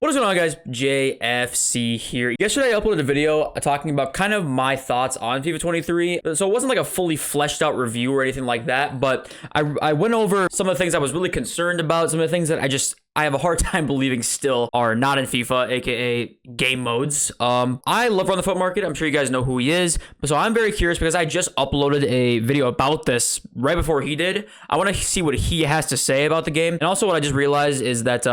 What is going on, guys? JFC here. Yesterday I uploaded a video talking about kind of my thoughts on FIFA 23. So it wasn't like a fully fleshed out review or anything like that, but I went over some of the things I was really concerned about, some of the things that I have a hard time believing still are not in FIFA, aka game modes. I love RunTheFutMarket. I'm sure you guys know who he is. So I'm very curious because I just uploaded a video about this right before he did. I want to see what he has to say about the game. And also what I just realized is that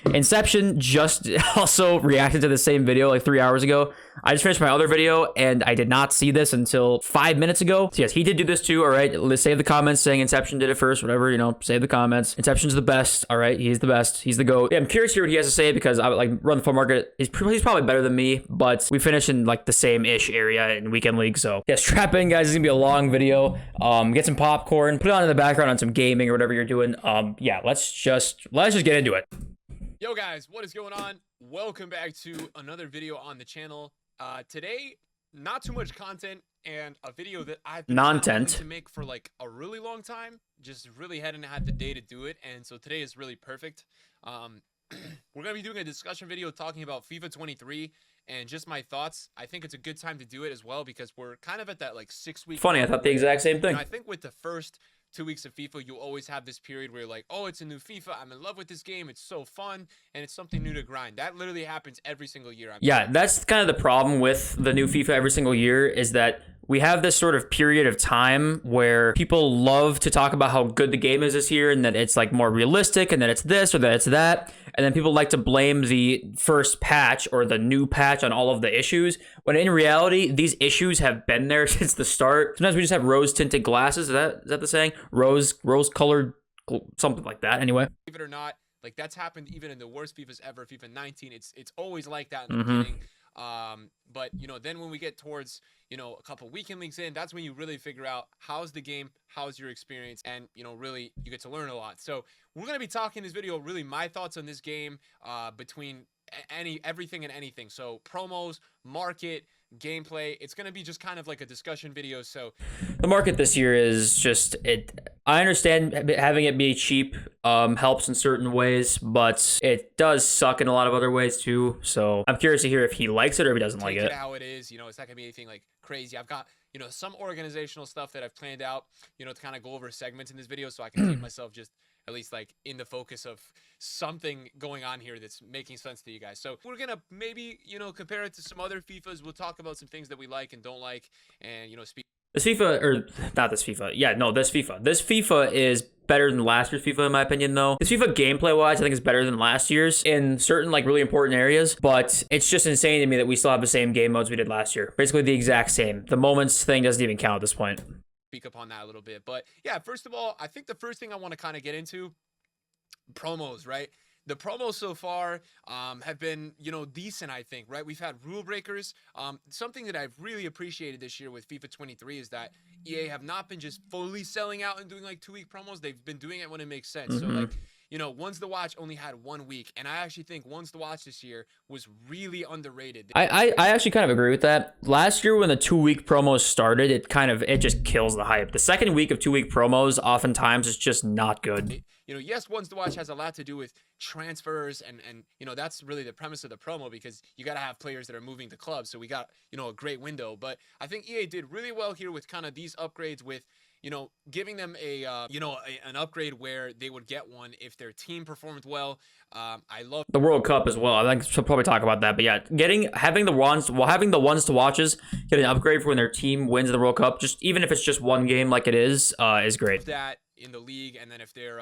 Inception just also reacted to the same video like 3 hours ago. I just finished my other video and I did not see this until 5 minutes ago. So yes, he did do this too. All right, let's save the comments saying Inception did it first, whatever, save the comments. Inception's the best. All right, he's the best. He's the GOAT. Yeah, I'm curious to hear what he has to say because I like RunTheFutMarket. He's probably better than me, but we finished in like the same-ish area in weekend league. So yeah, strap in, guys. It's gonna be a long video. Get some popcorn, put it on in the background on some gaming or whatever you're doing. Yeah, let's just get into it. Yo guys, what is going on? Welcome back to another video on the channel. Today, not too much content and a video that I've been wanting to make for like a really long time. Just really hadn't had the day to do it, and so today is really perfect. We're gonna be doing a discussion video talking about FIFA 23 and just my thoughts. I think it's a good time to do it as well because we're kind of at that like 6 week. Funny, I thought the exact same thing. I think with the first 2 weeks of FIFA, you always have this period where you're like, oh, it's a new FIFA. I'm in love with this game. It's so fun. And it's something new to grind. That literally happens every single year. Yeah, that's kind of the problem with the new FIFA every single year is that we have this sort of period of time where people love to talk about how good the game is this year and that it's like more realistic and that it's this or that it's that. And then people like to blame the first patch or the new patch on all of the issues, when in reality, these issues have been there since the start. Sometimes we just have rose-tinted glasses. Is that the saying? Rose-colored, something like that. Anyway. Believe it or not, like that's happened even in the worst FIFAs ever, FIFA 19. It's always like that in the beginning. But then when we get towards a couple weekend leagues in, that's when you really figure out how's the game, how's your experience, and really you get to learn a lot. So we're going to be talking in this video really my thoughts on this game, between everything and anything. So promos, market, gameplay. It's going to be just kind of like a discussion video. So the market this year is just I understand having it be cheap helps in certain ways, but it does suck in a lot of other ways too. So I'm curious to hear if he likes it or if he doesn't like it. How it is, it's not gonna be anything like crazy. I've got some organizational stuff that I've planned out, to kind of go over segments in this video, so I can keep myself just at least like in the focus of something going on here that's making sense to you guys. So we're gonna maybe compare it to some other FIFAs. We'll talk about some things that we like and don't like, and speak. This FIFA, or not this FIFA. Yeah, no, this FIFA. This FIFA is better than last year's FIFA in my opinion, though. This FIFA gameplay-wise, I think is better than last year's in certain like really important areas, but it's just insane to me that we still have the same game modes we did last year. Basically the exact same. The moments thing doesn't even count at this point. Speak upon that a little bit, but yeah, first of all, I think the first thing I want to kind of get into, promos, right? The promos so far have been, decent, I think, right? We've had rule breakers. Something that I've really appreciated this year with FIFA 23 is that EA have not been just fully selling out and doing like 2 week promos. They've been doing it when it makes sense. So like, Ones to Watch only had 1 week, and I actually think Ones to Watch this year was really underrated. I actually kind of agree with that. Last year when the 2 week promos started, it just kills the hype. The second week of 2 week promos oftentimes is just not good. Yes, Ones to Watch has a lot to do with transfers, and that's really the premise of the promo, because you got to have players that are moving to clubs. So we got a great window, but I think EA did really well here with kind of these upgrades with giving them an upgrade where they would get one if their team performed well. I love the World Cup as well. I think we'll probably talk about that, but yeah, having the ones to watches get an upgrade for when their team wins the World Cup, just even if it's just one game like it is great. That in the league, and then if their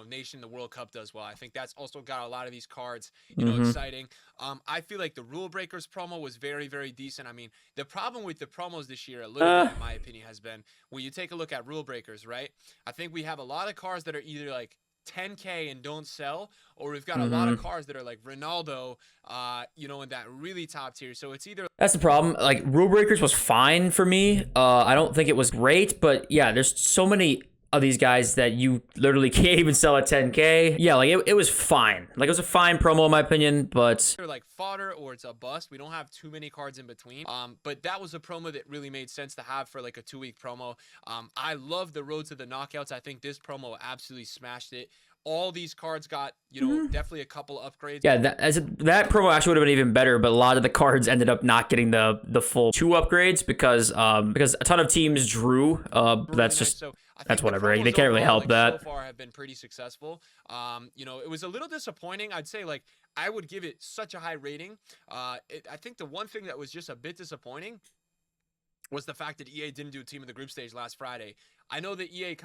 nation the World Cup does well, I think that's also got a lot of these cards exciting. I feel like the rule breakers promo was very, very decent. I mean, the problem with the promos this year, a little bit in my opinion, has been when you take a look at rule breakers, right? I think we have a lot of cards that are either like 10K and don't sell, or we've got a lot of cars that are like Ronaldo, in that really top tier. So it's either. That's the problem. Like, Rule Breakers was fine for me. I don't think it was great, but yeah, there's so many of these guys that you literally can't even sell at 10K. Yeah, like it was fine. Like, it was a fine promo in my opinion, but they're like fodder or it's a bust. We don't have too many cards in between. But that was a promo that really made sense to have for like a 2 week promo. I love the road to the knockouts. I think this promo absolutely smashed it. all these cards got, you know, definitely a couple upgrades. Yeah, that promo actually would have been even better, but a lot of the cards ended up not getting the full 2 upgrades because a ton of teams drew. Really that's nice. just So I that's think the whatever. promos They can't really overall, help like, that. so far have been pretty successful. You know, it was a little disappointing. I'd say, like, I would give it such a high rating. I think the one thing that was just a bit disappointing was the fact that EA didn't do a team of the group stage last Friday. I know that EA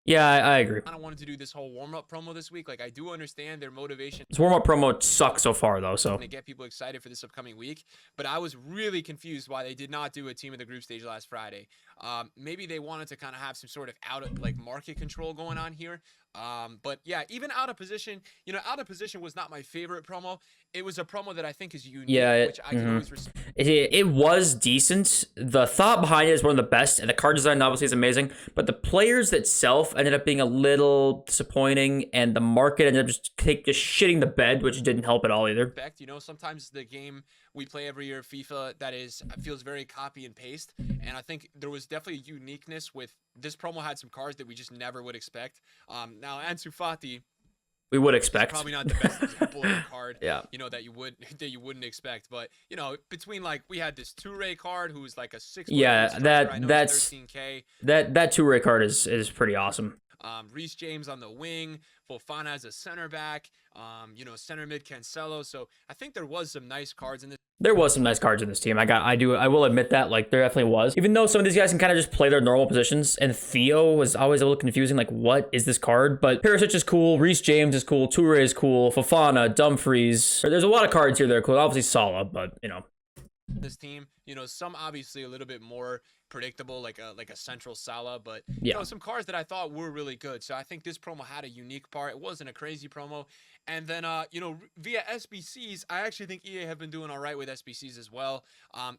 Yeah, I agree. kind of wanted to do this whole warm-up promo this week. Like, I do understand their motivation This warm-up promo sucks so far, though, so. to get people excited for this upcoming week, but I was really confused why they did not do a team of the group stage last Friday. Maybe they wanted to kind of have some sort of out of, like, market control going on here. But yeah, even out of position, you know, out of position was not my favorite promo. It was a promo that I think is unique, which I can always respect. It was decent. The thought behind it is one of the best, and the card design obviously is amazing. But the players itself ended up being a little disappointing, and the market ended up just shitting the bed, which didn't help at all either. You know, sometimes the game we play every year, FIFA, that feels very copy and paste, and I think there was definitely a uniqueness with this promo. Had some cards that we just never would expect. Now Ansu Fati, we would expect. Probably not the best example of a card, yeah. You know, that you wouldn't expect. But you know, between, like, we had this Toure card who's like a 6. Yeah, that's 13K. That Toure card is pretty awesome. Reece James on the wing, Fofana as a center back, you know, center mid Cancelo. So I think there was some nice cards in this. There was some nice cards in this team. I will admit that, like, there definitely was. Even though some of these guys can kind of just play their normal positions, and Theo was always a little confusing, like, what is this card? But Perisic is cool, Reece James is cool, Toure is cool, Fofana, Dumfries. There's a lot of cards here that are cool. Obviously Salah, but, you know. This team, you know, some obviously a little bit more predictable, like a central Salah, but yeah, you know, some cards that I thought were really good. So I think this promo had a unique part. It wasn't a crazy promo. And then you know, via SBCs, I actually think EA have been doing all right with SBCs as well.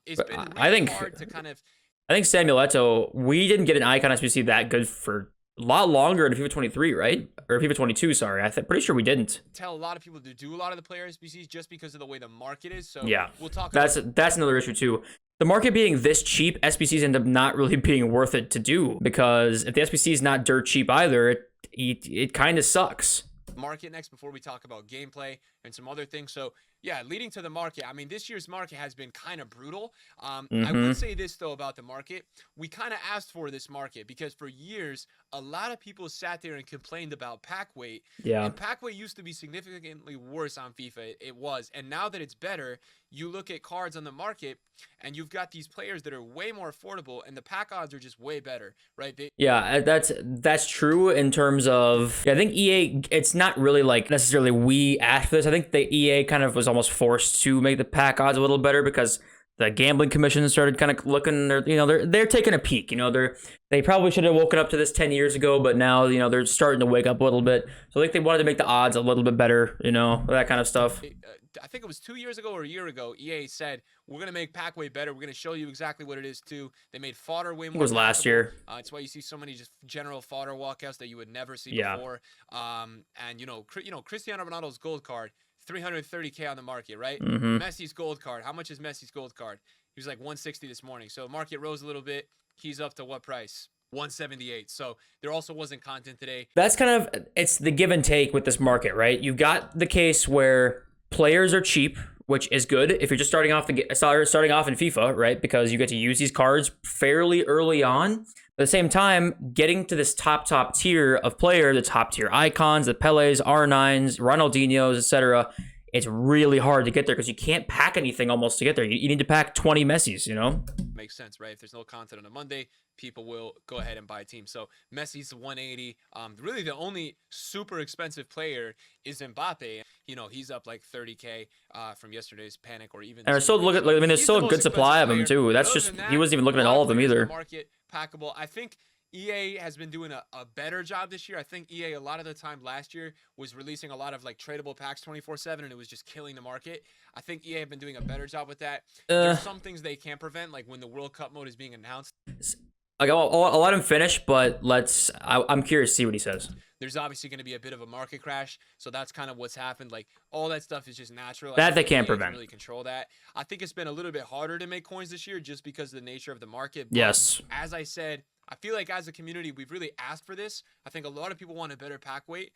It's been really hard to kind of. I think Samuel Eto'o, we didn't get an icon SBC that good for a lot longer in FIFA 23, right? Or FIFA 22, sorry. I'm pretty sure we didn't. Tell a lot of people to do a lot of the player SBCs just because of the way the market is. So yeah, we'll talk that's another issue too. The market being this cheap, SBCs end up not really being worth it to do, because if the SBC is not dirt cheap either, it kind of sucks. Market next before we talk about gameplay and some other things. So yeah, leading to the market, I mean, this year's market has been kind of brutal. I would say this though about the market. We kind of asked for this market because for years a lot of people sat there and complained about pack weight. Yeah, and pack weight used to be significantly worse on FIFA. It was, and now that it's better, you look at cards on the market and you've got these players that are way more affordable, and the pack odds are just way better, right? Yeah, that's true in terms of, I think EA, it's not really like necessarily we asked for this. I think the EA kind of was almost forced to make the pack odds a little better because the gambling commission started kind of looking, you know, they're taking a peek, you know, they probably should have woken up to this 10 years ago, but now, you know, they're starting to wake up a little bit. So I think they wanted to make the odds a little bit better, you know, that kind of stuff. I think it was 2 years ago or a year ago, EA said, we're going to make pack way better. We're going to show you exactly what it is too. They made fodder way more. It was last year. It's why you see so many just general fodder walkouts that you would never see before. And you know, Cristiano Ronaldo's gold card, 330K on the market, right? Messi's gold card. How much is Messi's gold card? He was like 160 this morning. So market rose a little bit. He's up to what price? 178. So there also wasn't content today. That's kind of, it's the give and take with this market, right? You've got the case where players are cheap, which is good if you're just starting off in FIFA, right? Because you get to use these cards fairly early on. At the same time, getting to this top tier of player, the top tier icons, the Peles, R9s, Ronaldinhos, etc., it's really hard to get there because you can't pack anything almost to get there. You need to pack 20 Messis, you know? Makes sense, right? If there's no content on a Monday, people will go ahead and buy a team. So Messi's 180. Really the only super expensive player is Mbappe. You know, he's up like 30K from yesterday's panic, or even. And there's still there's still a good supply of them too. That's just, he wasn't even looking at all of them either. Market packable. I think EA has been doing a better job this year. I think EA, a lot of the time last year, was releasing a lot of like tradable packs 24/7, and it was just killing the market. I think EA have been doing a better job with that. There's some things they can't prevent, like when the World Cup mode is being announced. Like, I'll let him finish, but I'm curious to see what he says. There's obviously going to be a bit of a market crash, so that's kind of what's happened. Like, all that stuff is just natural. That they can't prevent. Really control that. I think it's been a little bit harder to make coins this year just because of the nature of the market. But yes. As I said, I feel like as a community, we've really asked for this. I think a lot of people want a better pack weight.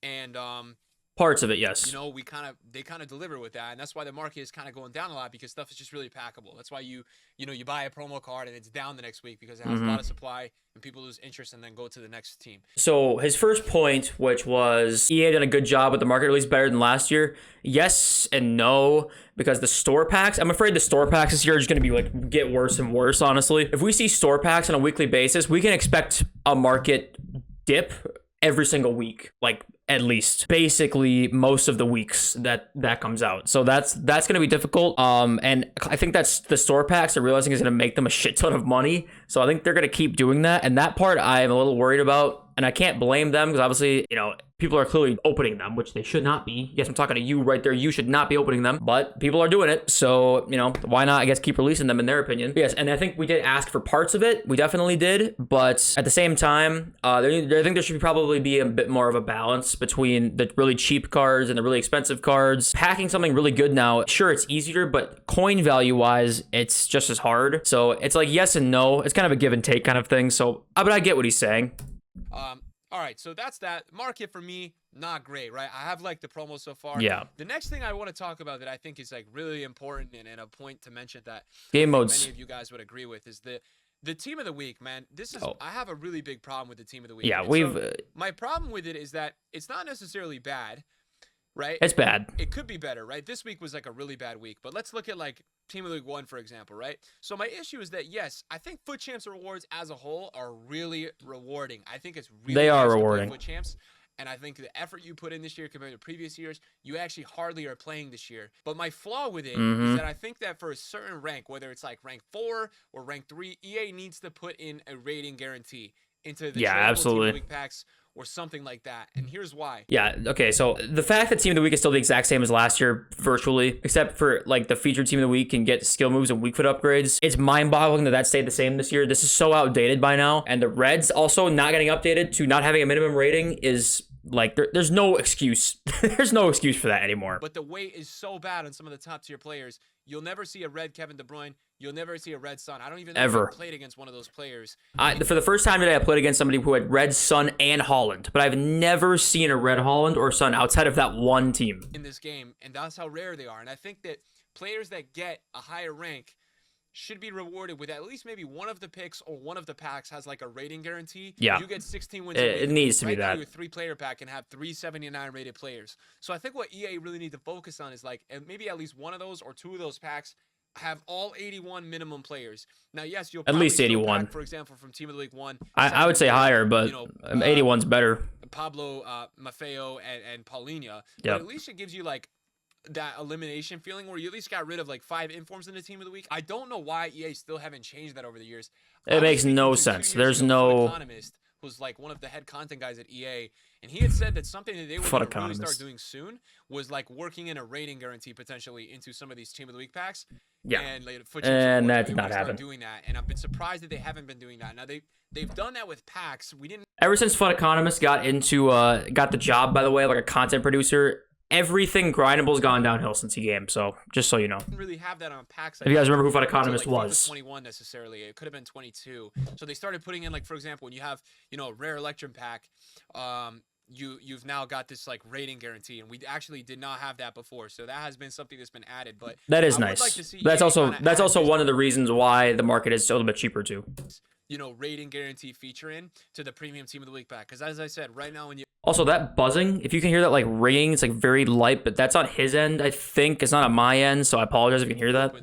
And Parts of it, you yes. know, they kind of deliver with that, and that's why the market is kind of going down a lot, because stuff is just really packable. That's why you buy a promo card and it's down the next week because it has a lot of supply and people lose interest and then go to the next team. So his first point, which was EA done a good job with the market, at least better than last year. Yes and no, because the store packs, I'm afraid the store packs this year are just going to be like get worse and worse, honestly. If we see store packs on a weekly basis, we can expect a market dip every single week, like at least basically most of the weeks that comes out. So that's going to be difficult. And I think that's the store packs are realizing is going to make them a shit ton of money. So I think they're going to keep doing that. And that part I'm a little worried about. And I can't blame them because obviously, you know, people are clearly opening them, which they should not be. Yes, I'm talking to you right there. You should not be opening them, but people are doing it. So, you know, why not, I guess, keep releasing them in their opinion. But yes, and I think we did ask for parts of it. We definitely did. But at the same time, I think there should probably be a bit more of a balance between the really cheap cards and the really expensive cards. Packing something really good now, sure, it's easier, but coin value wise, it's just as hard. So it's like yes and no. It's kind of a give and take kind of thing. So, but I get what he's saying. All right, so that's that. Market for me, not great, right? I have liked the promo so far. Yeah. The next thing I want to talk about that I think is like really important and a point to mention that Game I think modes. many of you guys would agree with is the team of the week, man. This is I have a really big problem with the team of the week. Yeah, and my problem with it is that it's not necessarily bad, right? It's bad. It could be better, right? This week was like a really bad week, but let's look at like Team of the Week 1, for example, right? So my issue is that, yes, I think FUT Champs rewards as a whole are really rewarding. I think it's really they are nice rewarding. FUT Champs. And I think the effort you put in this year compared to previous years, you actually hardly are playing this year. But my flaw with it is that I think that for a certain rank, whether it's like rank 4 or rank 3, EA needs to put in a rating guarantee into the absolutely. Team of the Week packs or something like that. And here's why. Yeah, okay, so the fact that Team of the Week is still the exact same as last year, virtually, except for, like, the featured Team of the Week can get skill moves and weak foot upgrades, it's mind-boggling that stayed the same this year. This is so outdated by now, and the Reds also not getting updated to not having a minimum rating is... like, there's no excuse. There's no excuse for that anymore. But the weight is so bad on some of the top-tier players. You'll never see a red Kevin De Bruyne. You'll never see a red Son. I don't even know if I played against one of those players. For the first time today, I played against somebody who had red Son and Holland, but I've never seen a red Holland or Son outside of that one team. In this game, and that's how rare they are. And I think that players that get a higher rank should be rewarded with at least maybe one of the picks or one of the packs has like a rating guarantee. Yeah. You get 16 wins. It needs to be that. Now your 3-player pack can have 379 rated players. So I think what EA really need to focus on is like maybe at least one of those or two of those packs have all 81 minimum players. Now, yes, you'll at least 81. Pack, for example, from Team of the Week 1. I would say higher, but 81's better. Pablo, Maffeo, and Paulinho. But at least it gives you like that elimination feeling where you at least got rid of like 5 informs in the Team of the Week. I don't know why EA still haven't changed that over the years. It makes no sense. There's no... Economist was like one of the head content guys at EA, and he had said that something that they were going to really start doing soon was like working in a rating guarantee potentially into some of these Team of the Week packs. Yeah, and that did not happen. Doing that, and I've been surprised that they haven't been doing that. Now they've done that with packs. We didn't. Ever since FUT Economist got the job, by the way, like a content producer, everything grindable's gone downhill since he came. So just so you know, didn't really have that on packs. If you guys remember who FUT Economist was, 21 necessarily. It could have been 22. So they started putting in like, for example, when you have a rare Electrum pack, you've now got this like rating guarantee, and we actually did not have that before. So that has been something that's been added. But that is nice. Like to see that's also one of the reasons why the market is a little bit cheaper too. Rating guarantee feature in to the premium Team of the Week pack, because as I said, right now when you also that buzzing, if you can hear that like ringing, it's like very light, but that's on his end. I think it's not on my end, so I apologize if you can hear that.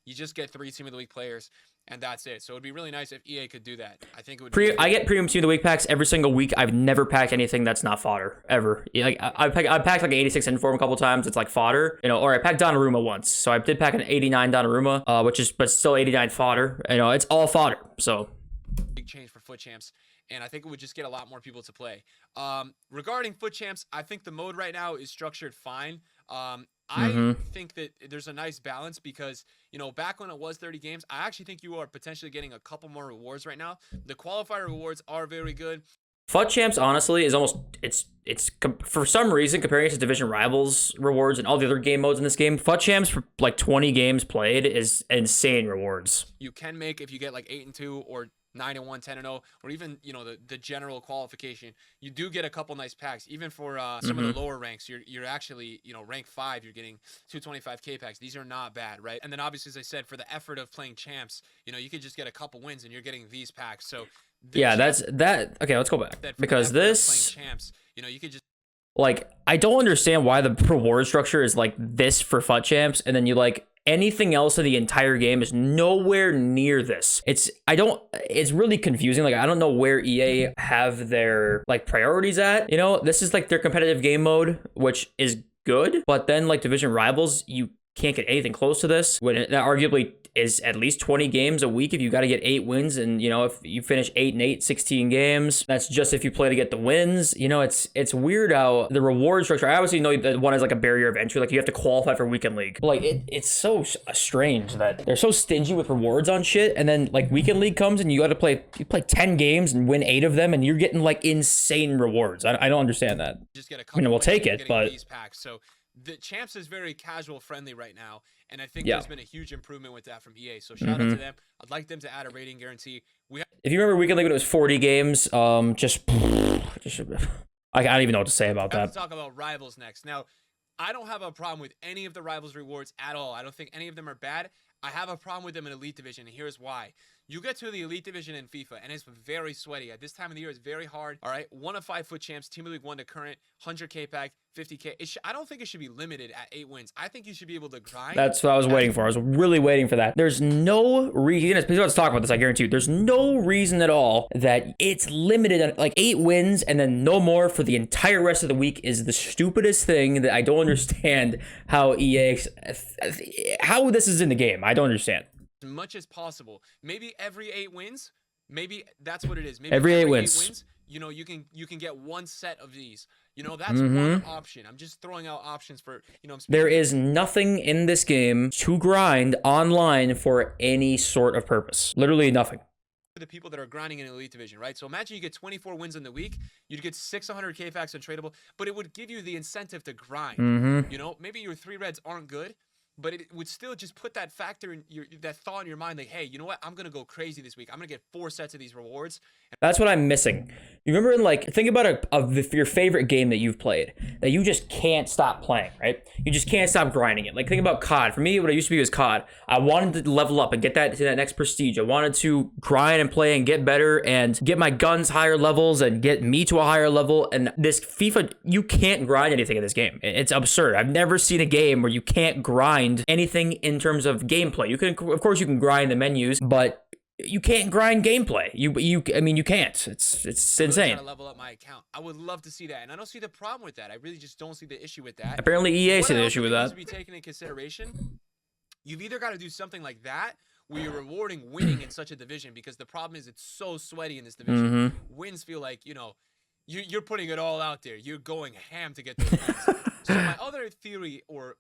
You just get 3 Team of the Week players, and that's it. So it'd be really nice if EA could do that. I think it would. I get premium Team of the Week packs every single week. I've never packed anything that's not fodder ever. Like I packed like an 86 inform a couple times. It's like fodder, or I packed Donnarumma once. So I did pack an 89 Donnarumma, but still 89 fodder. It's all fodder. So. Big change for FUT Champs, and I think it would just get a lot more people to play. Regarding FUT Champs, I think the mode right now is structured fine. I think that there's a nice balance because, back when it was 30 games, I actually think you are potentially getting a couple more rewards right now. The qualifier rewards are very good. FUT Champs, honestly, is almost, it's for some reason, comparing it to Division Rivals rewards and all the other game modes in this game, FUT Champs for like 20 games played is insane rewards. You can make, if you get like 8 and 2 or 9-1, 10-0, or even, you know, the general qualification, you do get a couple nice packs. Even for some of the lower ranks, you're actually, you know, rank 5, you're getting 225k packs. These are not bad, right? And then obviously, as I said, for the effort of playing champs, you know, you could just get a couple wins and you're getting these packs. So yeah, that's that. Okay, let's go back because this champs, you know, you could just, like, I don't understand why the reward structure is like this for FUT champs, and then you like anything else in the entire game is nowhere near this. It's really confusing. Like, I don't know where EA have their like priorities at. You know, this is like their competitive game mode, which is good, but then like Division Rivals, you can't get anything close to this when it arguably is at least 20 games a week if you got to get 8 wins. And, you know, if you finish 8-8, 16 games, that's just if you play to get the wins. You know, it's weird how the reward structure, I obviously know that one is like a barrier of entry, like you have to qualify for weekend league. But, like, it's so strange that they're so stingy with rewards on shit. And then like weekend league comes and you got to play 10 games and win 8 of them, and you're getting like insane rewards. I don't understand that. Just get a couple, I mean, we'll take it, but these packs. So the champs is very casual friendly right now, and I think there's been a huge improvement with that from EA. So shout out to them. I'd like them to add a rating guarantee. If you remember weekend league when it was 40 games, just I don't even know what to say about that. Let's talk about rivals next. Now, I don't have a problem with any of the rivals rewards at all. I don't think any of them are bad. I have a problem with them in Elite Division, and here's why. You get to the Elite Division in FIFA, and it's very sweaty. At this time of the year, it's very hard. All right, 1 of 5 FUT champs, Team League 1 to current, 100k pack, 50k. I don't think it should be limited at 8 wins. I think you should be able to grind. That's what I was waiting for. I was really waiting for that. There's no reason, let's talk about this, I guarantee you. There's no reason at all that it's limited at like 8 wins and then no more for the entire rest of the week is the stupidest thing that I don't understand how how this is in the game. I don't understand. As much as possible. Maybe every 8 wins. Maybe that's what it is. Maybe every 8 wins. You know, you can get one set of these. You know, that's one option. I'm just throwing out options for, you know, there is nothing in this game to grind online for any sort of purpose. Literally nothing. The people that are grinding in Elite Division, right? So imagine you get 24 wins in the week, you'd get 600k packs untradeable, but it would give you the incentive to grind. You know, maybe your 3 reds aren't good, but it would still just put that factor in that thought in your mind, like, hey, you know what? I'm gonna go crazy this week. I'm gonna get 4 sets of these rewards. That's what I'm missing. You remember, like, think about your favorite game that you've played that you just can't stop playing, right? You just can't stop grinding it. Like, think about COD. For me, what I used to be was COD. I wanted to level up and get that to that next prestige. I wanted to grind and play and get better and get my guns higher levels and get me to a higher level. And this FIFA, you can't grind anything in this game. It's absurd. I've never seen a game where you can't grind anything in terms of gameplay. You can, of course, you can grind the menus, but you can't grind gameplay. I mean, you can't. It's insane. To level up my account. I would love to see that, and I don't see the problem with that. I really just don't see the issue with that. Apparently, EA see the issue with that. To be taken into consideration, you've either got to do something like that, where you're rewarding winning in such a division, because the problem is it's so sweaty in this division. Wins feel like, you know, you're putting it all out there. You're going ham to get those wins. So my other theory, or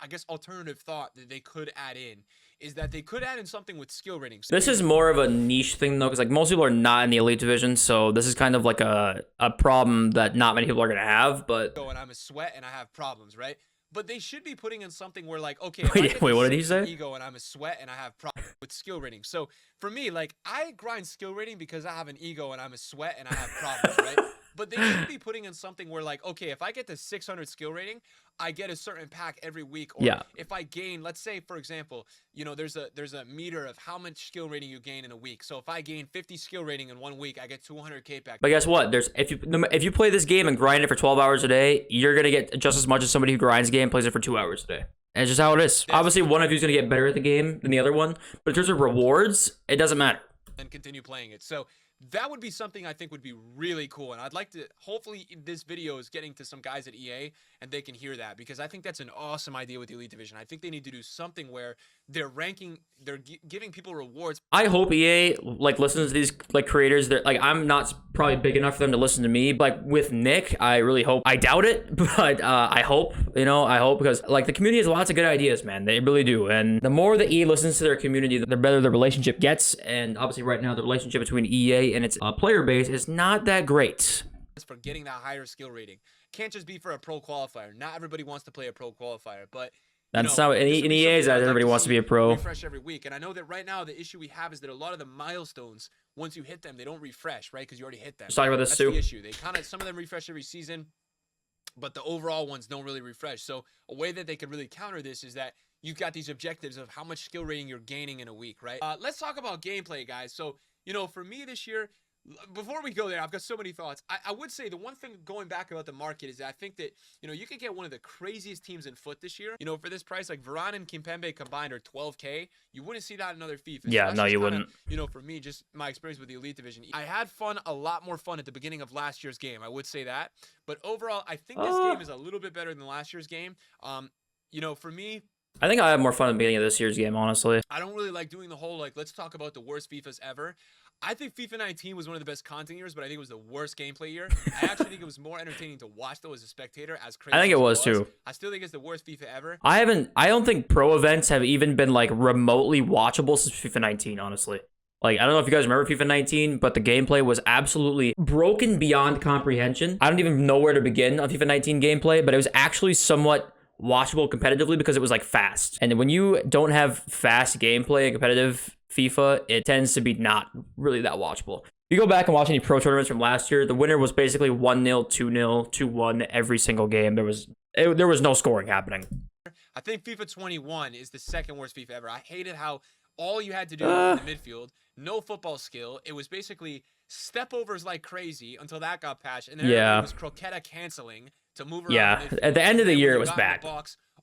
I guess alternative thought that they could add in, is that they could add in something with skill ratings. This is more of a niche thing, though, because like most people are not in the Elite Division, so this is kind of like a problem that not many people are going to have, but... And I'm a sweat and I have problems, right? But they should be putting in something where, like, okay, wait, what did he say? Ego and I'm a sweat and I have problems with skill rating. So for me, like, I grind skill rating because I have an ego and I'm a sweat and I have problems, right? But they should be putting in something where, like, okay, if I get to 600 skill rating, I get a certain pack every week. Or if I gain, let's say, for example, you know, there's a meter of how much skill rating you gain in a week. So if I gain 50 skill rating in 1 week, I get 200k back. But guess what? If you play this game and grind it for 12 hours a day, you're gonna get just as much as somebody who grinds the game, plays it for 2 hours a day. And it's just how it is. Obviously, one of you is gonna get better at the game than the other one, but in terms of rewards, it doesn't matter. And continue playing it. So that would be something I think would be really cool. And I'd like to, hopefully this video is getting to some guys at EA and they can hear that, because I think that's an awesome idea with the Elite Division. I think they need to do something where they're ranking, they're giving people rewards. I hope EA like listens to these like creators. That like, I'm not probably big enough for them to listen to me. Like with Nick, I really hope. I doubt it, but I hope, you know, I hope, because like the community has lots of good ideas, man. They really do. And the more that EA listens to their community, the better the relationship gets. And obviously right now the relationship between EA and its player base is not that great. For getting that higher skill rating. Can't just be for a pro qualifier. Not everybody wants to play a pro qualifier, but That's not in this would be EA is something that I'd like everybody wants to see be a pro. refresh every week. And I know that right now the issue we have is that a lot of the milestones, once you hit them, they don't refresh, right? Because you already hit them. Let's talk about this That's too. the issue. They kind of, some of them refresh every season, but the overall ones don't really refresh. So a way that they could really counter this is that you've got these objectives of how much skill rating you're gaining in a week, right? Let's talk about gameplay, guys. So, for me this year, before we go there, I've got so many thoughts. I would say the one thing going back about the market is that I think that, you could get one of the craziest teams in foot this year. For this price, like Varane and Kimpembe combined are 12K. You wouldn't see that in other FIFA. Yeah, no, you wouldn't. For me, just my experience with the Elite Division, I had fun, a lot more fun at the beginning of last year's game. I would say that. But overall, I think this game is a little bit better than last year's game. For me, I think I had more fun at the beginning of this year's game, honestly. I don't really like doing the whole, let's talk about the worst FIFAs ever. I think FIFA 19 was one of the best content years, but I think it was the worst gameplay year. I actually think it was more entertaining to watch, though, as a spectator, as crazy I think as it was too. I still think it's the worst FIFA ever. I don't think pro events have even been like remotely watchable since FIFA 19, honestly. Like, I don't know if you guys remember FIFA 19, but the gameplay was absolutely broken beyond comprehension. I don't even know where to begin on FIFA 19 gameplay, but it was actually somewhat watchable competitively because it was like fast. And when you don't have fast gameplay in competitive FIFA, it tends to be not really that watchable. If you go back and watch any pro tournaments from last year, the winner was basically 1-0, 2-0, 2-1 every single game. There was no scoring happening. I think FIFA 21 is the second worst FIFA ever. I hated how all you had to do in the midfield, no football skill. It was basically step overs like crazy until that got patched. And then it was croqueta canceling to move around. Yeah, at the end of the year, it was bad.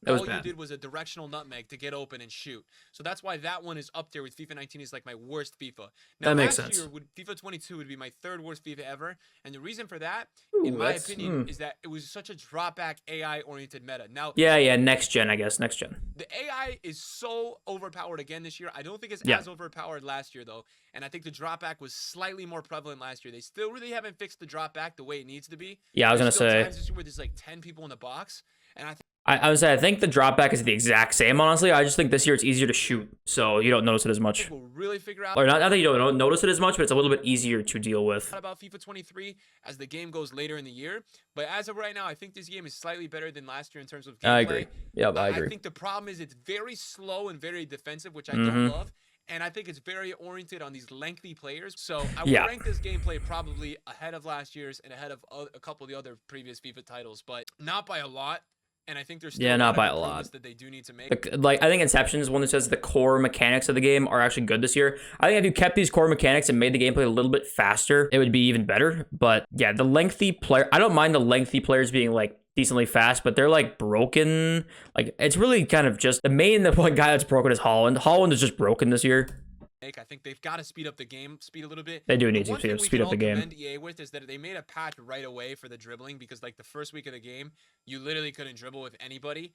All you did was a directional nutmeg to get open and shoot. So that's why that one is up there with FIFA 19 is like my worst FIFA. Now, that makes sense. Year, FIFA 22 would be my third worst FIFA ever. And the reason for that, in my opinion, is that it was such a drop-back AI-oriented meta. Now, yeah, next gen, I guess, next gen. The AI is so overpowered again this year. I don't think it's as overpowered last year, though. And I think the drop-back was slightly more prevalent last year. They still really haven't fixed the drop-back the way it needs to be. Yeah, I was going to say. Times this year where there's like 10 people in the box. And I would say I think the drop back is the exact same, honestly. I just think this year it's easier to shoot, so you don't notice it as much. We'll really figure out. Or not that you don't notice it as much, but it's a little bit easier to deal with. About FIFA 23 as the game goes later in the year, but as of right now, I think this game is slightly better than last year in terms of gameplay. I agree. Yep, I agree. I think the problem is it's very slow and very defensive, which I don't love. And I think it's very oriented on these lengthy players. So I would rank this gameplay probably ahead of last year's and ahead of a couple of the other previous FIFA titles, but not by a lot. And I think there's still not by a lot that they do need to make. Like I think Inception is one that says the core mechanics of the game are actually good this year. I think if you kept these core mechanics and made the gameplay a little bit faster, it would be even better. But yeah, the lengthy player, I don't mind the lengthy players being like decently fast, but they're like broken. Like it's really kind of just the one guy that's broken is Holland. Holland is just broken this year. I think they've got to speed up the game, a little bit. They do need to speed up the game. One thing we EA with is that they made a patch right away for the dribbling because like the first week of the game, you literally couldn't dribble with anybody.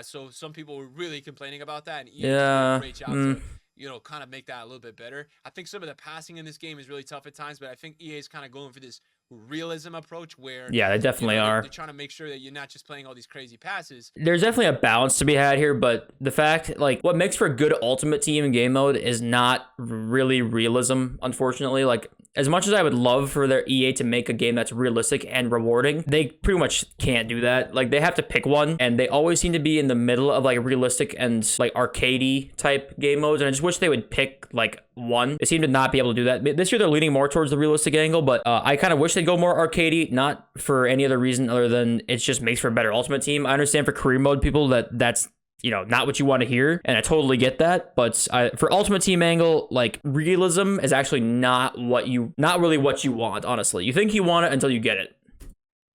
So some people were really complaining about that, and EA did a great job to kind of make that a little bit better. I think some of the passing in this game is really tough at times, but I think EA is kind of going for this realism approach where they definitely are. They're trying to make sure that you're not just playing all these crazy passes. There's definitely a balance to be had here, but the fact like what makes for a good ultimate team in game mode is not really realism, unfortunately. Like as much as I would love for their EA to make a game that's realistic and rewarding, they pretty much can't do that. Like they have to pick one, and they always seem to be in the middle of like realistic and like arcadey type game modes, and I just wish they would pick like one. They seem to not be able to do that. This year they're leaning more towards the realistic angle, but I kind of wish they'd go more arcadey, not for any other reason other than it just makes for a better ultimate team. I understand for career mode people that's not what you want to hear, and I totally get that, but for ultimate team angle, like realism is actually not really what you want, honestly. You think you want it until you get it.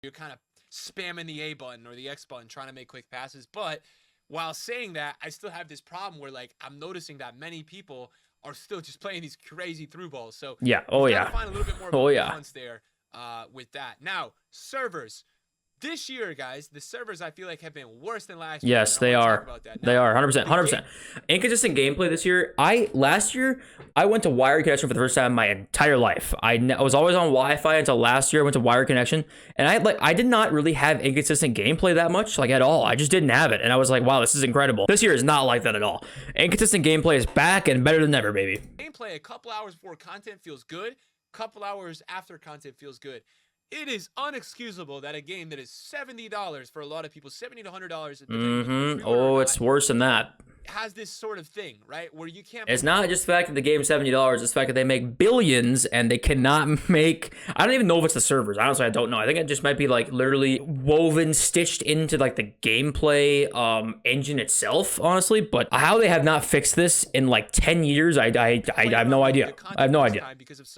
You're kind of spamming the A button or the X button trying to make quick passes, but while saying that, I still have this problem where like I'm noticing that many people are still just playing these crazy through balls. So yeah, find a little bit more balance there with that. Now, servers. This year, guys, the servers I feel like have been worse than last year. Yes, they are. They are 100%. Inconsistent gameplay this year. Last year I went to wired connection for the first time in my entire life. I was always on Wi-Fi until last year I went to wired connection, and I did not really have inconsistent gameplay that much, like at all. I just didn't have it, and I was like, wow, this is incredible. This year is not like that at all. Inconsistent gameplay is back and better than ever, baby. Gameplay a couple hours before content feels good. Couple hours after content feels good. It is unexcusable that a game that is $70 for a lot of people, $70 to $100, Oh, it's worse than that. has this sort of thing, right? Where you can't. It's not just the fact that the game's $70. It's the fact that they make billions and they cannot make. I don't even know if it's the servers. Honestly, I don't know. I think it just might be like literally woven, stitched into like the gameplay engine itself. Honestly, but how they have not fixed this in like 10 years, I have no idea. I have no idea. Because of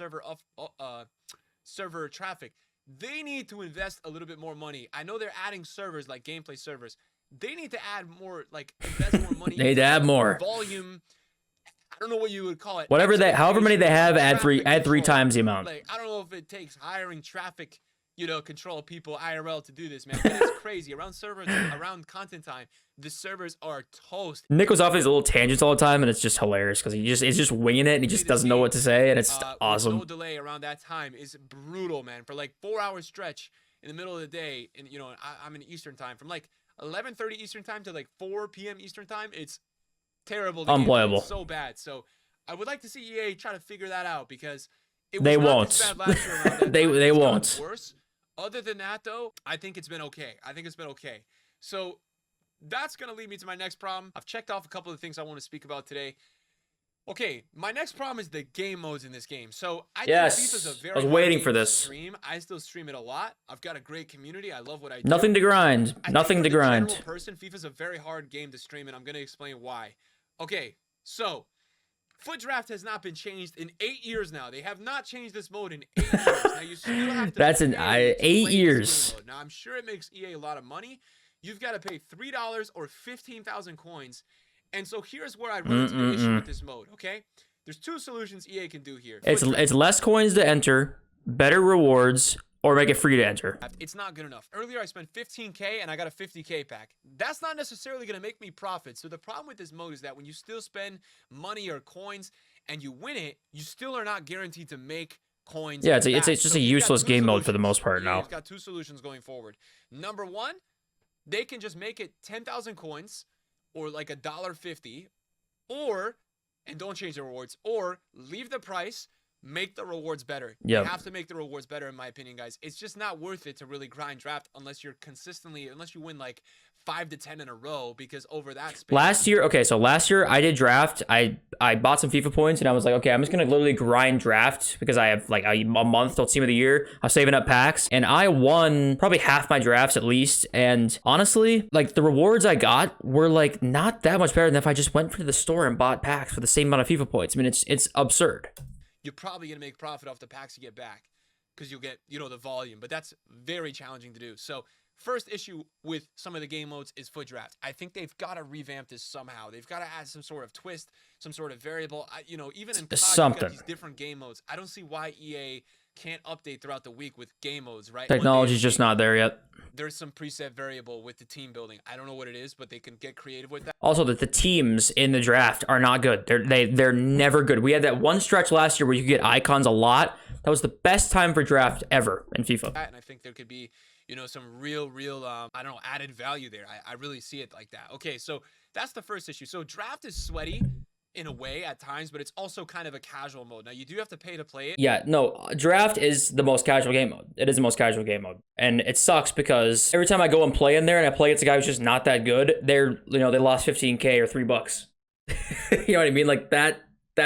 server traffic. They need to invest a little bit more money. I know they're adding servers like gameplay servers. They need to add more, like invest more money. They need to add more volume. I don't know what you would call it. Whatever they, however many they have, add three times the amount. Like, I don't know if it takes hiring traffic, control people IRL to do this, man. But it's crazy. Around servers, around content time, the servers are toast. Nick was off these little tangents all the time, and it's just hilarious because he's just winging it, and he just doesn't know what to say, and it's awesome. No delay around that time is brutal, man. For like 4-hour stretch in the middle of the day, and I'm in Eastern time, from like 11:30 Eastern time to like 4 p.m. Eastern time, it's terrible. Unplayable. It's so bad. So I would like to see EA try to figure that out, because it was they not won't. this bad last year around that they time. won't. Worse. Other than that, though, I think it's been okay. So that's going to lead me to my next problem. I've checked off a couple of things I want to speak about today. Okay, my next problem is the game modes in this game. So I think FIFA's a very I was waiting hard for game to this. stream. I still stream it a lot. I've got a great community. I love what I do. Nothing to grind. Nothing to grind. General person, FIFA's a very hard game to stream, and I'm going to explain why. Okay, so Foot Draft has not been changed in 8 years now. They have not changed this mode in 8 years. Now you still have to. That's in pay to 8 play years. this game mode. Now I'm sure it makes EA a lot of money. You've got to pay $3 or 15,000 coins. And so here's where I run into the issue with this mode. Okay, there's two solutions EA can do here. It's less coins to enter, better rewards, or make it free to enter. It's not good enough. Earlier, I spent 15K and I got a 50K pack. That's not necessarily going to make me profit. So the problem with this mode is that when you still spend money or coins and you win it, you still are not guaranteed to make coins. Yeah, it's just a useless game mode for the most part now. You've got two solutions going forward. Number one, they can just make it 10,000 coins or like $1.50, and don't change the rewards, or leave the price, make the rewards better. You have to make the rewards better, in my opinion, guys. It's just not worth it to really grind draft unless you win like 5 to 10 in a row, because over that space. Last year I did draft. I bought some FIFA points, and I was like, okay, I'm just gonna literally grind draft because I have like a month till team of the year. I'm saving up packs, and I won probably half my drafts at least. And honestly, like the rewards I got were like not that much better than if I just went to the store and bought packs for the same amount of FIFA points. I mean, it's absurd. You're probably going to make profit off the packs you get back because you'll get, the volume, but that's very challenging to do. So first issue with some of the game modes is Foot Draft. I think they've got to revamp this somehow. They've got to add some sort of twist, some sort of variable. Even in COD, you've got these different game modes. I don't see why EA can't update throughout the week with game modes, right? Technology's just not there yet. There's some preset variable with the team building. I don't know what it is, but they can get creative with that. Also, that the teams in the draft are not good. They're never good. We had that one stretch last year where you could get icons a lot. That was the best time for draft ever in FIFA. And I think there could be, some real, added value there. I really see it like that. Okay, so that's the first issue. So draft is sweaty in a way at times, but it's also kind of a casual mode. Now, you do have to pay to play it. Yeah, no, draft is the most casual game mode. It is the most casual game mode. And it sucks because every time I go and play in there and I play against a guy who's just not that good, they lost 15K or $3. You know what I mean? Like that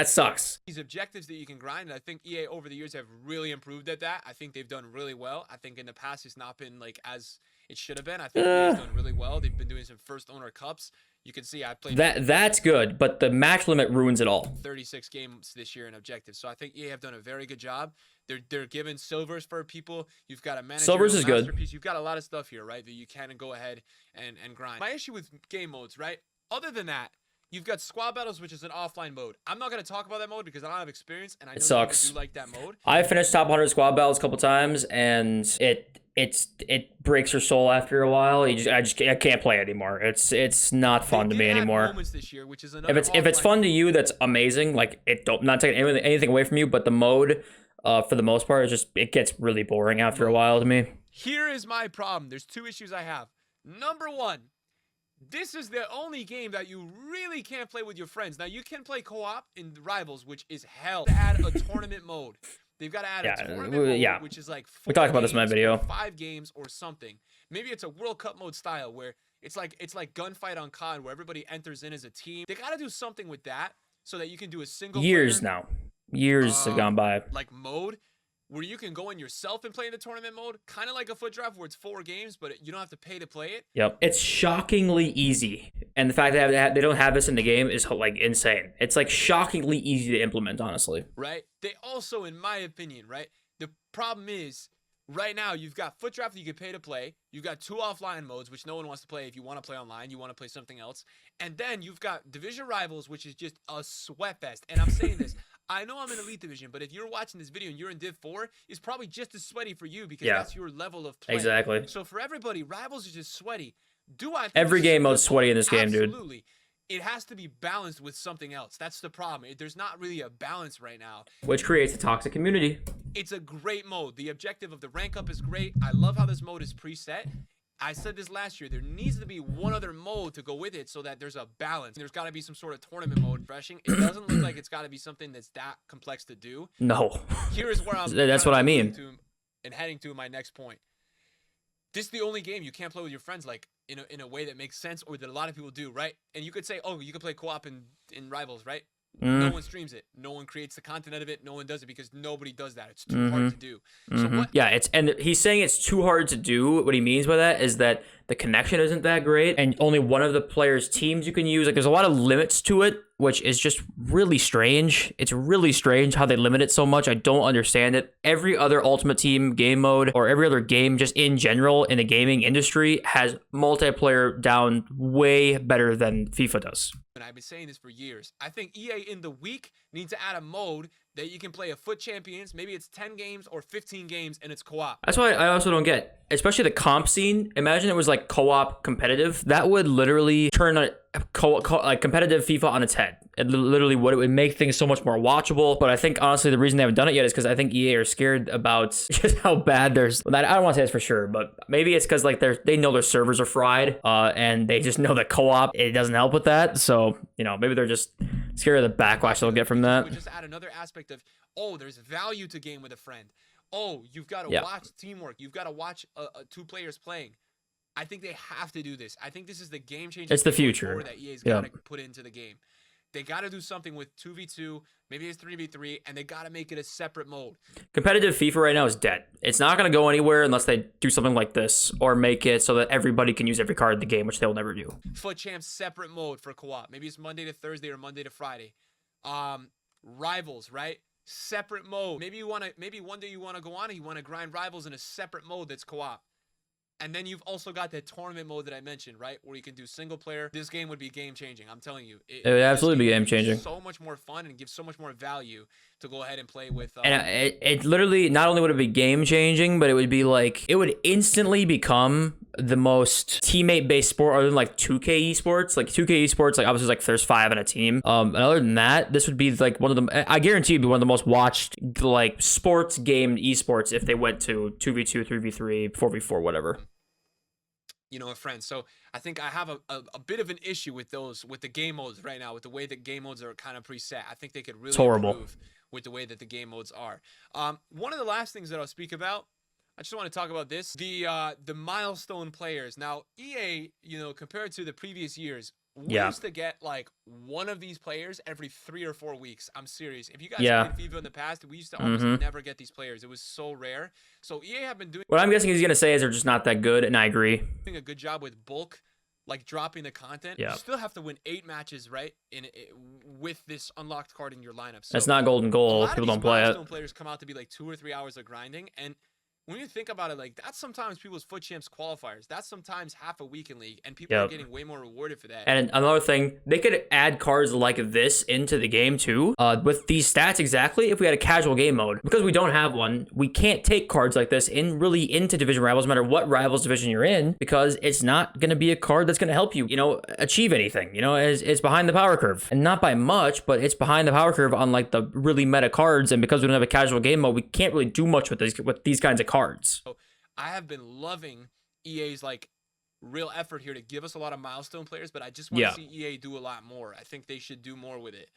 sucks. These objectives that you can grind, and I think EA over the years have really improved at that. I think they've done really well. I think in the past it's not been like as it should have been. I think EA's done really well. They've been doing some first owner cups. You can see I played that's good, but the match limit ruins it all. 36 games this year in objectives. So I think EA have done a very good job. They're giving silvers for people. You've got a silvers is good. You've got a lot of stuff here, right? That you can go ahead and grind. My issue with game modes, right? Other than that, you've got squad battles, which is an offline mode. I'm not going to talk about that mode because I don't have experience, and I know it sucks. you do like that mode. I finished top 100 squad battles a couple times, and it breaks your soul after a while. I can't play anymore. It's not fun to me anymore. This year, which is if it's fun to you, that's amazing. Like not taking anything away from you, but the mode, for the most part, it gets really boring after a while to me. Here is my problem. There's two issues I have. Number one, this is the only game that you really can't play with your friends. Now, you can play co-op in Rivals, which is hell. Add a tournament mode. They've got to add a Yeah, tournament mode, yeah. which is like We 4 talked about this in my games or video. 5 games or something. Maybe it's a World Cup mode style where it's like gunfight on COD where everybody enters in as a team. They got to do something with that so that you can do a single Years player now. Years have gone by. like mode where you can go in yourself and play in the tournament mode, kind of like a foot draft where it's 4 games, but you don't have to pay to play it. Yep. It's shockingly easy. And the fact that they don't have this in the game is like insane. It's like shockingly easy to implement, honestly. Right? They also, in my opinion, right? The problem is right now you've got foot draft that you can pay to play. You've got 2 offline modes, which no one wants to play. If you want to play online, you want to play something else. And then you've got division rivals, which is just a sweat fest. And I'm saying this, I know I'm in Elite Division, but if you're watching this video and you're in Div 4, it's probably just as sweaty for you because that's your level of play. Exactly. So for everybody, rivals is just sweaty. Do I think Every game mode's good sweaty mode? in this game, dude. Absolutely. It has to be balanced with something else. That's the problem. There's not really a balance right now. Which creates a toxic community. It's a great mode. The objective of the rank up is great. I love how this mode is preset. I said this last year. There needs to be one other mode to go with it so that there's a balance. There's got to be some sort of tournament mode refreshing. It doesn't look like it's got to be something that's that complex to do. No. Here is where I'm That's what I mean. And heading to my next point. This is the only game you can't play with your friends like in a way that makes sense or that a lot of people do, right? And you could say, oh, you could play co-op in Rivals, right? No one streams it. No one creates the content out of it. No one does it because nobody does that. It's too hard to do. So what? Yeah, and he's saying it's too hard to do. What he means by that is that the connection isn't that great, and only one of the players' teams you can use. Like, there's a lot of limits to it, which is just really strange. It's really strange how they limit it so much. I don't understand it. Every other Ultimate Team game mode or every other game just in general in the gaming industry has multiplayer down way better than FIFA does. And I've been saying this for years. I think EA in the week needs to add a mode that you can play a foot champions. Maybe it's 10 games or 15 games and it's co-op. That's why I also don't get, especially the comp scene. Imagine it was like co-op competitive. That would literally turn like competitive FIFA on its head. It literally would make things so much more watchable. But I think honestly the reason they haven't done it yet is because I think EA are scared about just how bad there's. I don't want to say this for sure, but maybe it's because like they know their servers are fried, and they just know that co-op it doesn't help with that. So maybe they're just scared of the backlash they'll get from that. We just add another aspect of there's value to game with a friend. You've got to watch teamwork. You've got to watch 2 players playing. I think they have to do this. I think this is the game changer. It's the future that EA's got to put into the game. They got to do something with 2v2, maybe it's 3v3, and they got to make it a separate mode. Competitive FIFA right now is dead. It's not going to go anywhere unless they do something like this or make it so that everybody can use every card in the game, which they'll never do. Foot Champs separate mode for co-op. Maybe it's Monday to Thursday or Monday to Friday. Rivals, right? Separate mode. Maybe one day you want to go on and you want to grind Rivals in a separate mode that's co-op. And then you've also got that tournament mode that I mentioned, right? Where you can do single player. This game would be game changing. I'm telling you. It would absolutely be game changing. So much more fun and gives so much more value to go ahead and play with. And it literally, not only would it be game changing, but it would be like, it would instantly become the most teammate based sport other than like 2K esports. Like 2K esports, like obviously like there's 5 on a team. And other than that, this would be like one of the, I guarantee it'd be one of the most watched like sports game esports if they went to 2v2, 3v3, 4v4, whatever. Friends. So I think I have a bit of an issue with the game modes right now, with the way that game modes are kind of preset. I think they could really improve with the way that the game modes are. One of the last things that I'll speak about, I just want to talk about this, the milestone players. Now, EA, compared to the previous years, we used to get like one of these players every 3 or 4 weeks. I'm serious. If you guys played FIFA in the past, we used to almost never get these players. It was so rare. So EA have been doing. What I'm guessing he's gonna say is they're just not that good, and I agree. Doing a good job with bulk, like dropping the content. Yeah. You still have to win 8 matches, right? With this unlocked card in your lineup. So that's not golden goal. People don't play it. Milestone players come out to be like 2 or 3 hours of grinding, and when you think about it, like that's sometimes people's Foot Champs qualifiers. That's sometimes half a week in league, and people are getting way more rewarded for that. And another thing, they could add cards like this into the game too, with these stats exactly. If we had a casual game mode, because we don't have one, we can't take cards like this into division rivals, no matter what rivals division you're in, because it's not going to be a card that's going to help you, achieve anything. It's behind the power curve, and not by much, but it's behind the power curve on like the really meta cards. And because we don't have a casual game mode, we can't really do much with these kinds of cards. So I have been loving EA's like real effort here to give us a lot of milestone players, but I just want to see EA do a lot more. I think they should do more with it.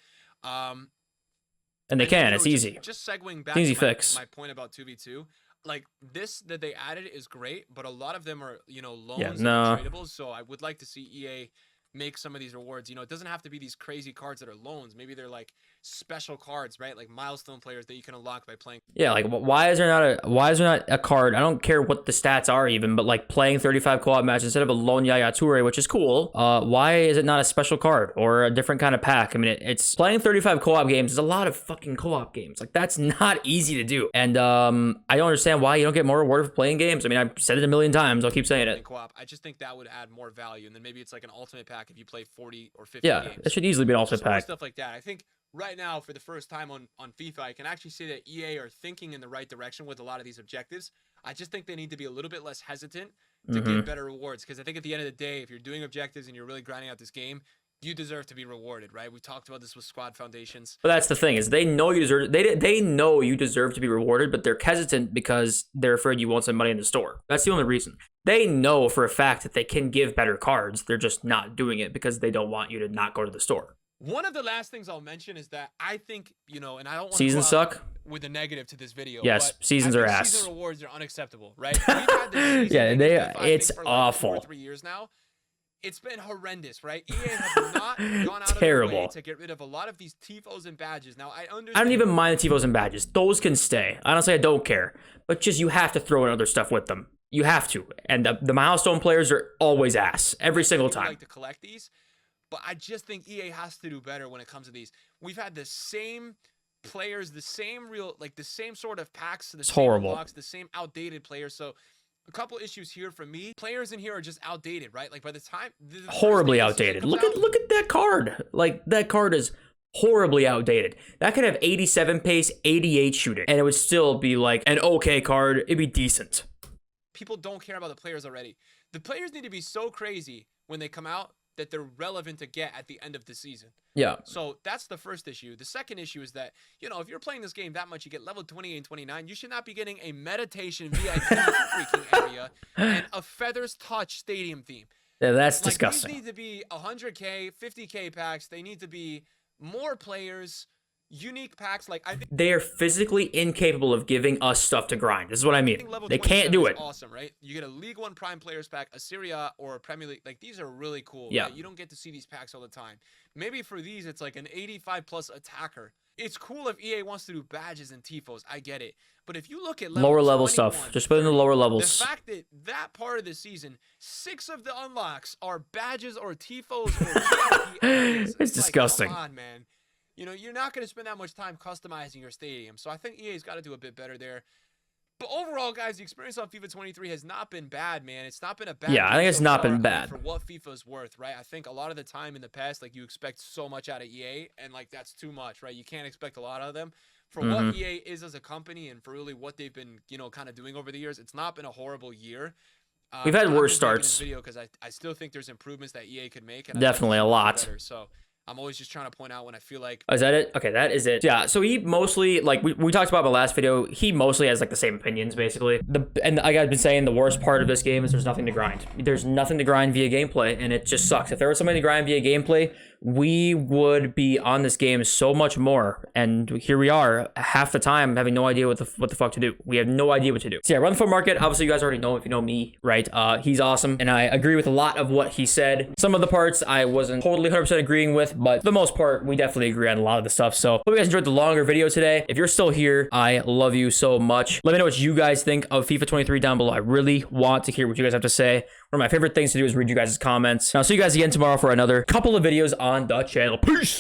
And they can. It's easy. Just segueing back Easy to fix. my point about 2v2, like this that they added is great, but a lot of them are, you know, loans Yeah, and no. tradables. So I would like to see EA make some of these rewards. You know, it doesn't have to be these crazy cards that are loans. Maybe they're like special cards, right? Like milestone players that you can unlock by playing. Yeah, like why is there not a card? I don't care what the stats are even, but like playing 35 co-op matches instead of a lone Yaya Toure, which is cool. Why is it not a special card or a different kind of pack? I mean, it's playing 35 co-op games is a lot of fucking co-op games. Like that's not easy to do. And I don't understand why you don't get more rewarded for playing games. I mean, I've said it a million times. I'll keep saying it. Co-op. I just think that would add more value. And then maybe it's like an ultimate pack if you play 40 or 50 yeah, games. That should easily be an ultimate pack. Stuff like that. I think right now, for the first time on FIFA, I can actually say that EA are thinking in the right direction with a lot of these objectives. I just think they need to be a little bit less hesitant to give better rewards. Because I think at the end of the day, if you're doing objectives and you're really grinding out this game, you deserve to be rewarded, right? We talked about this with Squad Foundations. But that's the thing, is they know you deserve. They know you deserve to be rewarded, but they're hesitant because they're afraid you won't send money in the store. That's the only reason. They know for a fact that they can give better cards. They're just not doing it because they don't want you to not go to the store. One of the last things I'll mention is that I think, you know, and I don't want seasons to suck with a negative to this video. Yes, but seasons are ass. Season rewards are unacceptable, right? We've had this yeah, it's for awful. Like 2 or 3 years now. It's been horrendous, right? EA has not gone out Terrible. of their way to get rid of a lot of these tifos and badges. Now I understand. I don't even mind the tifos and badges; those can stay. Honestly, I don't care. But just you have to throw in other stuff with them. You have to. And the milestone players are always ass every single time. Like to collect these. But I just think EA has to do better when it comes to these. We've had the same players, the same sort of packs, the same unlocks, the same outdated players. So a couple issues here for me. Players in here are just outdated, right? Like by the time horribly outdated. Look at that card. Like that card is horribly outdated. That could have 87 pace, 88 shooting, and it would still be like an okay card. It'd be decent. People don't care about the players already. The players need to be so crazy when they come out that they're relevant to get at the end of the season. Yeah. So that's the first issue. The second issue is that, you know, if you're playing this game that much, you get level 28 and 29, you should not be getting a meditation VIP freaking area and a feathers touch stadium theme. Yeah, that's disgusting. These need to be 100K, 50K packs. They need to be more players, unique packs. Like I think they are physically incapable of giving us stuff to grind. This is what I mean. They can't do it. Awesome, right? You get a League One Prime Players pack, a Serie A, or a Premier League. Like these are really cool. Yeah. Right? You don't get to see these packs all the time. Maybe for these, it's like an 85 plus attacker. It's cool if EA wants to do badges and tifos. I get it. But if you look at lower level stuff, just put in the lower levels. The fact that that part of the season, 6 of the unlocks are badges or tifos or VIP areas. It's disgusting. Come on, man. You know, you're not going to spend that much time customizing your stadium. So I think EA's got to do a bit better there. But overall, guys, the experience on FIFA 23 has not been bad, man. It's not been a bad. Yeah, I think it's not been bad. For what FIFA's worth, right? I think a lot of the time in the past, like you expect so much out of EA, and like that's too much, right? You can't expect a lot out of them. For what EA is as a company and for really what they've been, you know, kind of doing over the years, it's not been a horrible year. We've had worse starts. Because I still think there's improvements that EA could make. And definitely a lot. So I'm always just trying to point out when I feel like... Oh, is that it? Okay, that is it. Yeah, so he mostly, like, we talked about in the last video, he mostly has, like, the same opinions, basically. And like I've been saying, the worst part of this game is there's nothing to grind. There's nothing to grind via gameplay, and it just sucks. If there was something to grind via gameplay, we would be on this game so much more. And here we are, half the time, having no idea what the fuck to do. We have no idea what to do. So yeah, RunTheFutMarket, obviously you guys already know if you know me, right? He's awesome, and I agree with a lot of what he said. Some of the parts I wasn't totally 100% agreeing with, but for the most part, we definitely agree on a lot of the stuff. So hope you guys enjoyed the longer video today. If you're still here, I love you so much. Let me know what you guys think of FIFA 23 down below. I really want to hear what you guys have to say. One of my favorite things to do is read you guys' comments. And I'll see you guys again tomorrow for another couple of videos on the channel. Peace!